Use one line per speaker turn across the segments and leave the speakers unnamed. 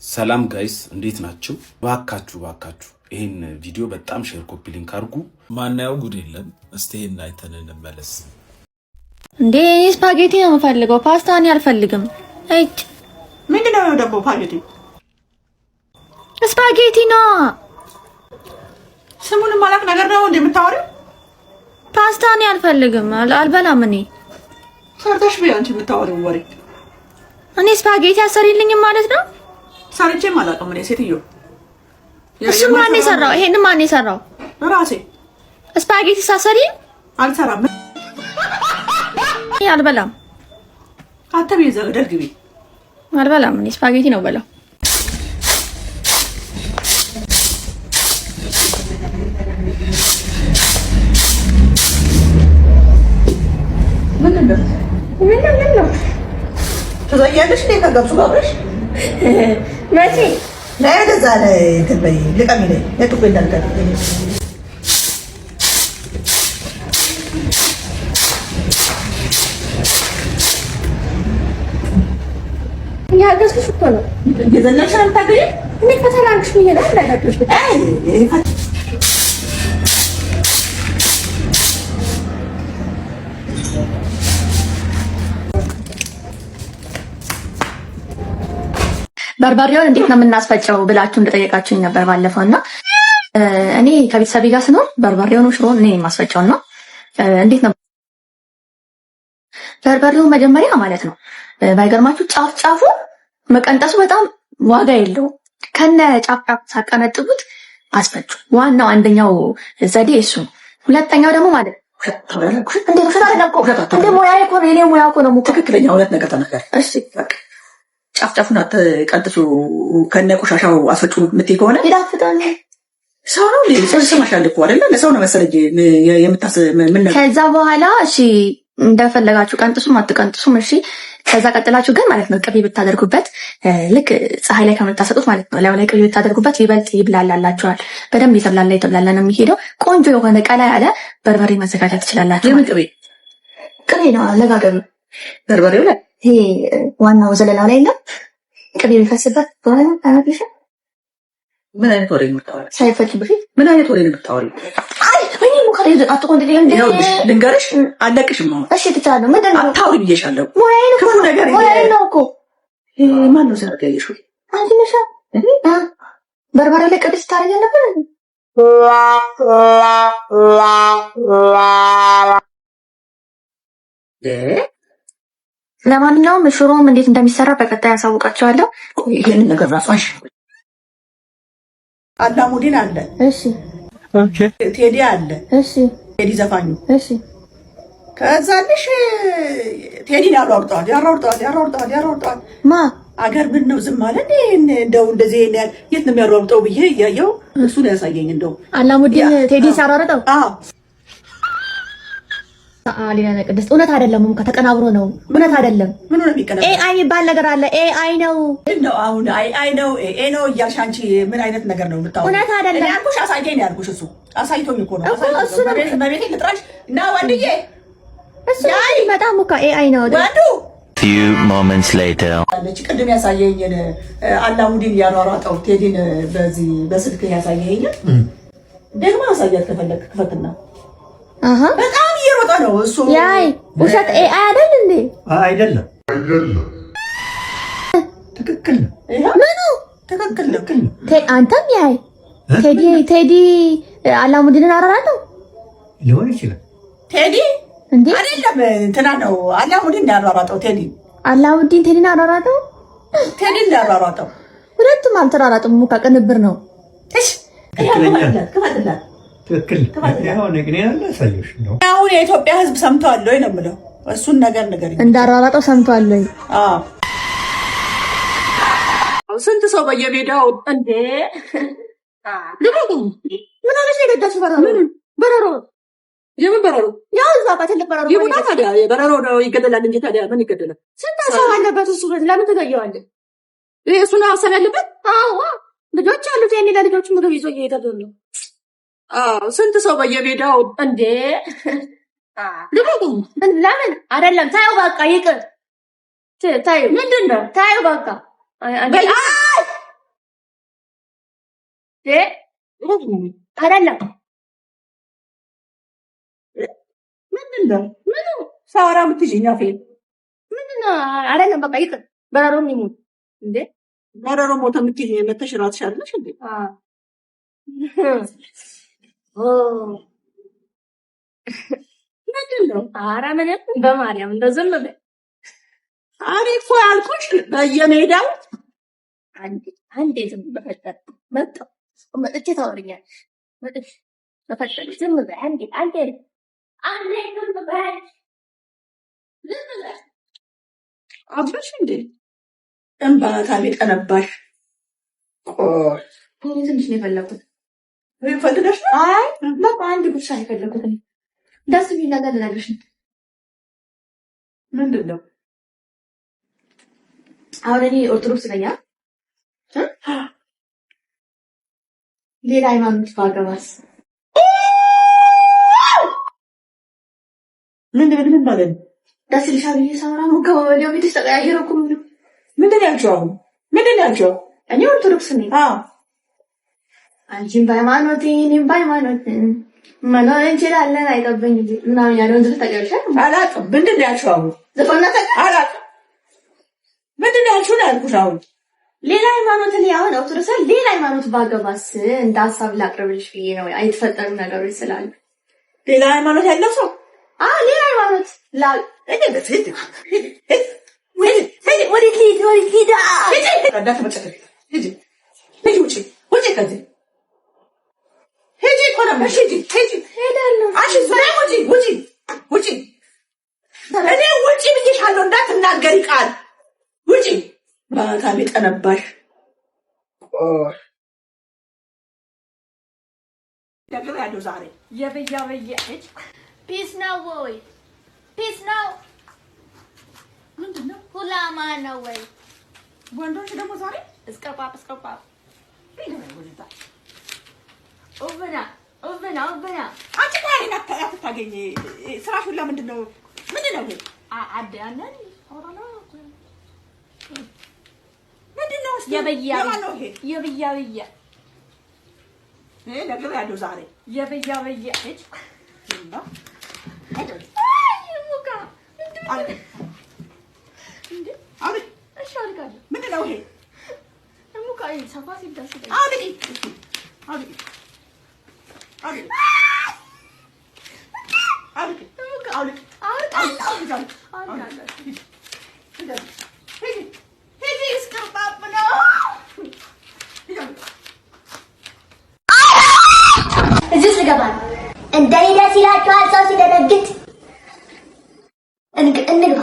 ሰላም ጋይስ እንዴት ናችሁ? ባካችሁ ይሄን ቪዲዮ በጣም ሼር ኮፒ ሊንክ አድርጉ። ማናየው ጉድ የለም። እስቲ ይሄን አይተን እንመለስ።
እንዴ ስፓጌቲ ነው የምፈልገው፣ ፓስታ እኔ አልፈልግም። አይት
ምንድነው ደግሞ ስፓጌቲ?
ስፓጌቲ ነው
ስሙን ማላክ ነገር ነው እንደምታወሪው።
ፓስታ እኔ አልፈልግም፣ አልበላም። እኔ
ሰርተሽ ቢያንቺ የምታወሪው ወሬ።
እኔ ስፓጌቲ አሰሪልኝም ማለት ነው።
ሰርቼ ማላቀም እኔ ሴትዮ።
እሱ ማን የሰራው? ይሄን ማን የሰራው?
ራሴ።
ስፓጌቲ ሳሰሪ
አልሰራም።
አልበላም።
አተብ ገደል ግቢ።
አልበላም። እኔ ስፓጌቲ ነው በላው።
ምን ነው ተዛያለሽ? እንዴ ከገብሱ ጋብረሽ
መቼ
ላይ ደዛ ላይ ተበይ ለቀሚ ላይ ለጥቁ እንዳልቀር
ያገዝኩሽ እኮ ነው።
የዘለልሽ አልታገኝ
እኔ ከተላንክሽ ነው ይላል እንዳይደርሽ በርበሬውን እንዴት ነው የምናስፈጨው ብላችሁ እንደጠየቃችሁኝ ነበር ባለፈውና እኔ ከቤተሰቤ ጋር ስኖር በርበሬውን ሽሮን እኔ የማስፈጨውና እንዴት ነው በርበሬውን መጀመሪያ ማለት ነው ባይገርማችሁ ጫፉ መቀንጠሱ በጣም ዋጋ የለውም። ከነ ጫፍ ሳቀነጥቡት አስፈጩ። ዋናው አንደኛው ዘዴ እሱ ነው። ሁለተኛው ደግሞ ማለት እንደ ሙያ እኮ ነው።
ትክክለኛ ሁለት ነገር ተናገር።
እሺ በቃ
ጫፍጫፉን አትቀንጥሱ ከነ ቆሻሻው አስፈጩ የምትይ ከሆነ
ይዳፍጣል።
ሰው ነው ስማሻል እኮ አይደለ? ለሰው ነው መሰለኝ ምን
ከዛ በኋላ እሺ እንደፈለጋችሁ ቀንጥሱም አትቀንጥሱም እሺ። ከዛ ቀጥላችሁ ግን ማለት ነው ቅቤ ብታደርጉበት ልክ ፀሐይ ላይ ከምታሰጡት ማለት ነው ላይ ቅቤ ብታደርጉበት ይበልጥ ይብላላላችኋል። በደንብ የተብላላ ነው የሚሄደው። ቆንጆ የሆነ ቀላ ያለ በርበሬ ማዘጋጀት ትችላላችሁ።
የምን
ቅቤ ነው አለጋገሩ።
በርበሬው ላይ
ይሄ ዋናው ዘለላው ላይ ነው ቅቤ የሚፈስበት በኋላ ታናግሽ።
ምን አይነት ወሬ ነው የምታወሪው?
ሳይፈጭ በፊት
ምን አይነት ወሬ ነው የምታወሪው?
አይ ወይኔ ሙከራ አጥቆን
ልንገርሽ አለቅሽም ነው።
እሺ ትቻለሁ። ምንድን ነው
አታውሪ ብዬሻለሁ።
ክፉ ነገር ነው እኮ
ማን ነው ዘርጋይሽ?
አንቺ ነሽ። በርበሬ ላይ ቅቤ ስታረጊ ነበር። ለማንኛውም ሽሮም እንዴት እንደሚሰራ በቀጣይ ያሳውቃቸዋለሁ።
ይሄን ነገር ራሷሽ አላሙዲን አለ።
እሺ
ኦኬ። ቴዲ አለ።
እሺ
ቴዲ ዘፋኙ።
እሺ
ከዛልሽ ቴዲን ያሯርጠዋል
ማ
አገር ምን ነው ዝም አለ እንዴ? እንደው እንደዚህ የት ነው የሚያሯርጠው ብዬ እያየው እሱ ነው ያሳየኝ። እንደው
አላሙዲን ቴዲ ሲያሯርጠው
አዎ
አሊና ቅድስት እውነት አይደለም። ከተቀናብሮ ነው። እውነት አይደለም።
ምን ነው የሚቀናበረው?
ኤአይ የሚባል ነገር አለ። ኤአይ ነው
ነው አሁን አይ ነው ኤ ነው እያልሽ አንቺ ምን አይነት ነገር ነው የምታወሪው?
እውነት አይደለም።
እኔ አልኩሽ አሳየኝ ያልኩሽ እሱ አሳይቶኝ እኮ ነው። በቤቴ ልጥራሽ እና ወንድዬ
እሱ በጣም እኮ ኤአይ ነው።
ወንዱ
few moments later
አለች ቅድም ያሳየኝ አላሙዲን ያሯሯጠው ቴዲን በዚህ በስልክ ያሳየኝ ደግሞ አሳያት ከፈለክ ክፈትና በጣም እየሮጠ ነው እሱ።
ያይ ውሸት ኤአይ አይደል እንዴ?
አይደለም ትክክል ነው።
ምኑ
ትክክል ነው?
አንተም ያይ ቴዲ አላሙዲንን አራራጠው
ሊሆን ይችላል።
ቴዲ
እንዴ
አይደለም እንትና ነው አላሙዲን ያሯሯጠው ቴዲ።
አላሙዲን ቴዲን አራራጠው።
ቴዲን ያሯሯጠው
ሁለቱም አልተራራጡም። ሙካ ቅንብር ነው።
እሺ ክፈትላት
ትክክል ያው ነገር ያላሳየሽ ነው።
አሁን የኢትዮጵያ ሕዝብ ሰምቷል ወይ ነው የምለው። እሱን ነገር ንገሪኝ።
እንዳራራጠው ሰምቷል ወይ?
አዎ ስንት ሰው በየሜዳው እንዴ ልቀቁ። ምን አለሽ? የገዳሽ በረሮ የምን በረሮ?
ያው እዛ ጋር ትልቅ በረሮ
ይሁን ታዲያ በረሮ ነው ይገደላል እንጂ ታዲያ ምን ይገደላል?
ስንት ሰው አለበት እሱ። ለምን ትገየዋለህ?
ይሄ እሱን ሀሳብ ያለበት።
አዎ ልጆች አሉት። የኔ ለልጆቹ ምግብ ይዞ እየሄደ ነው።
ስንት ሰው በየሜዳው
እንዴ ልቀቁ። ለምን አይደለም? ታዩ በቃ ይቅር። ታዩ ምንድነው? ታዩ በቃ አይደለም
ምንድነው ሳወራ የምትይኝ አፌን
ምንድነው? አይደለም በቃ ይቅር። በረሮ የሚሞት እንዴ
በረሮ ሞተ የምትይኝ መተሽ እራስሽ አይደለሽ እንዴ? ምንድነው?
ኧረ ምንም በማርያም እንደው ዝም በል።
እኔ እኮ ያልኩሽ በየሜዳው
አንዴ ዝም በፈጠር መጥቼ ታወሪኛለሽ። መጥቼ በፈጠር ዝም በል አንዴ ዝም በል
አብረሽ እንዴ እንባ ታሚጠነባሽ
ትንሽ ነው የፈለኩት።
ፈልገሽ ነው?
አይ በቃ አንድ ጉርሻ ነው የፈለኩት። ደስ የሚል ነገር ልነግርሽ ነው።
ምንድን ነው?
አሁን እኔ ኦርቶዶክስ ነኝ። ሌላ ሃይማኖት ባገባስ?
ምን ማለት ነው?
ደስ ይልሻል ብዬ ሳወራ ወዲያው ቤትሽ ተቀያየረ እኮ።
ምንድን ነው ያልሽው? አሁን ምንድን ነው ያልሽው?
እኔ ኦርቶዶክስ ነኝ። አንቺም በሃይማኖት እኔም በሃይማኖት መኖር እንችላለን አይጠበኝ ምናምን ያለውን ዝም ተቀበልሻል።
አላውቅም። ምንድን ነው ያልሽው? አሁን
ዘፈና
አላውቅም። ምንድን ነው ያልሽው? ያልኩሽ አሁን
ሌላ ሃይማኖት ላይ አሁን ኦርቶዶክስ ሌላ ሃይማኖት ባገባስ እንደ ሀሳብ ላቅርብልሽ ብዬ ነው። የተፈጠሩ ነገሮች ስላሉ
ሌላ ሃይማኖት ያለው ሰው
ሌላ ሃይማኖት
ውጪ ብዬሻለሁ። እንዳትናገሪ ቃል ውጪ። ማታ ቢጠነባሽ ያለው ዛሬ
የበያ ፒስ ነው ወይ? ፒስ ነው።
ምንድን ነው?
ሁላማ ነው ወይ?
ወንዶች ደግሞ ዛሬ
እስቀጳ ኦቨና
አንቺ ታሪና አትታገኝ። ስራሽ ሁላ ምንድን ነው? ምንድን ነው?
አዳነን ኦራና
ምንድን ነው?
የበያ
ነገር ያለው ዛሬ
የበያ
እና ምንድን ነው ይሄ?
እዚህ ውስጥ ልገባ ነው። እንደሌለ ሲላችኋል ሰው ሲደነግጥ እንግባ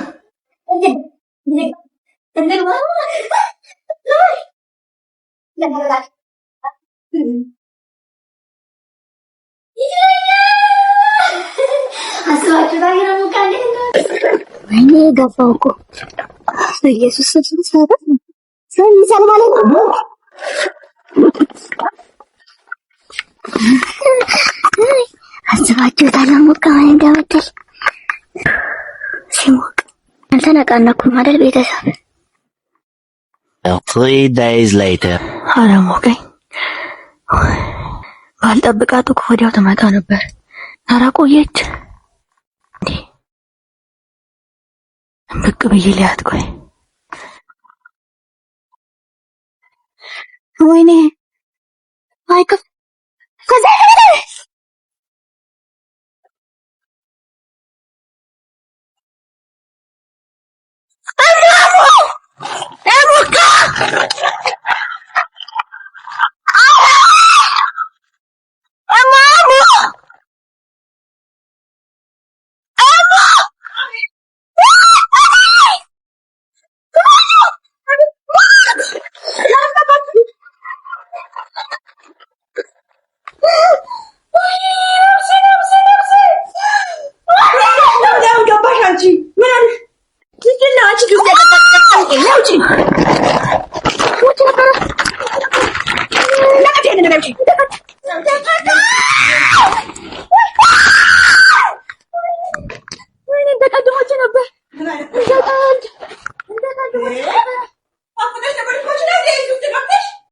ወይኔ ገባው እኮ ኢየሱስ ሰበት ነው ሰው የሚሰል ማለት ነው። አስባችሁታል? ሞቃ ማለት እንደመጣል ሲሞቅ አልተነቃነኩም አይደል ቤተሰብ?
3 days later.
አለሞቀኝ ባልጠብቃት እኮ ወዲያው ትመጣ ነበር። ኧረ ቆየች እንዴ? ብቅ ብዬ ሊያት ቆይ ወይኔ አይከፍ ከዛ